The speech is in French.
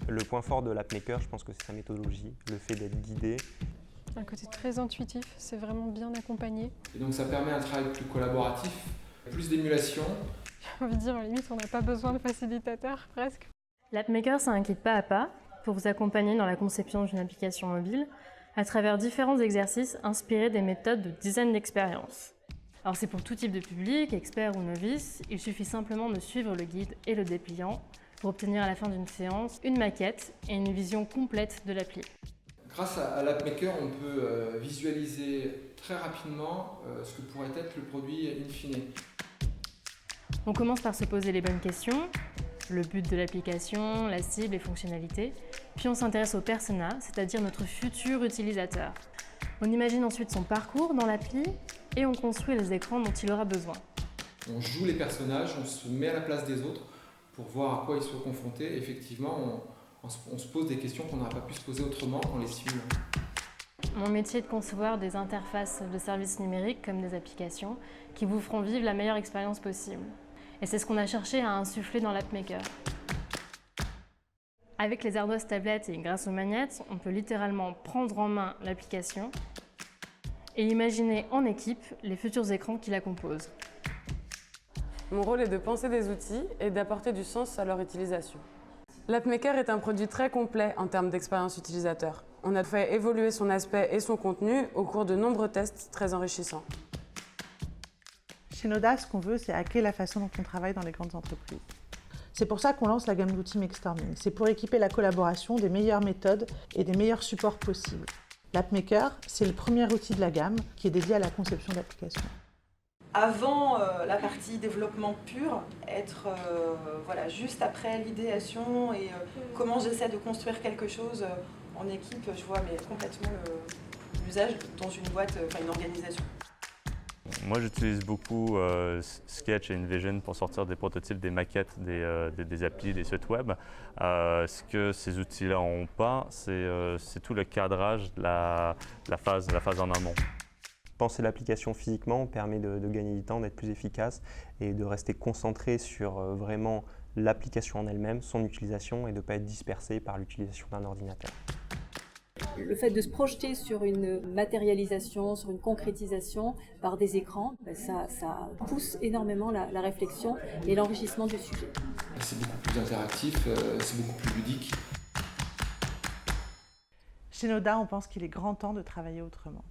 Le point fort de l'AppMaker, je pense que c'est sa méthodologie, le fait d'être guidé. Un côté très intuitif, c'est vraiment bien accompagné. Et donc ça permet un travail plus collaboratif, plus d'émulation. J'ai envie de dire, limite, on n'a pas besoin de facilitateur, presque. L'AppMaker, c'est un guide pas à pas pour vous accompagner dans la conception d'une application mobile à travers différents exercices inspirés des méthodes de design d'expérience. Alors c'est pour tout type de public, expert ou novice, il suffit simplement de suivre le guide et le dépliant pour obtenir à la fin d'une séance une maquette et une vision complète de l'appli. Grâce à l'AppMaker, on peut visualiser très rapidement ce que pourrait être le produit in fine. On commence par se poser les bonnes questions, le but de l'application, la cible, les fonctionnalités, puis on s'intéresse au persona, c'est-à-dire notre futur utilisateur. On imagine ensuite son parcours dans l'appli et on construit les écrans dont il aura besoin. On joue les personnages, on se met à la place des autres pour voir à quoi ils sont confrontés. Et effectivement, on se pose des questions qu'on n'aurait pas pu se poser autrement en les simulant. Mon métier est de concevoir des interfaces de services numériques comme des applications qui vous feront vivre la meilleure expérience possible. Et c'est ce qu'on a cherché à insuffler dans l'AppMaker. Avec les ardoises tablettes et grâce aux magnettes, on peut littéralement prendre en main l'application et imaginer en équipe les futurs écrans qui la composent. Mon rôle est de penser des outils et d'apporter du sens à leur utilisation. L'AppMaker est un produit très complet en termes d'expérience utilisateur. On a fait évoluer son aspect et son contenu au cours de nombreux tests très enrichissants. Chez Noda, ce qu'on veut, c'est hacker la façon dont on travaille dans les grandes entreprises. C'est pour ça qu'on lance la gamme d'outils Makestorming. C'est pour équiper la collaboration des meilleures méthodes et des meilleurs supports possibles. L'AppMaker, c'est le premier outil de la gamme qui est dédié à la conception d'applications. Avant la partie développement pur, être juste après l'idéation et comment j'essaie de construire quelque chose en équipe, je vois complètement l'usage dans une boîte, une organisation. Moi, j'utilise beaucoup Sketch et InVision pour sortir des prototypes, des maquettes, des applis, des sites web. Ce que ces outils-là n'ont pas, c'est tout le cadrage de la phase en amont. Penser l'application physiquement permet de gagner du temps, d'être plus efficace et de rester concentré sur vraiment l'application en elle-même, son utilisation et de ne pas être dispersé par l'utilisation d'un ordinateur. Le fait de se projeter sur une matérialisation, sur une concrétisation par des écrans, ça pousse énormément la réflexion et l'enrichissement du sujet. C'est beaucoup plus interactif, c'est beaucoup plus ludique. Chez Noda, on pense qu'il est grand temps de travailler autrement.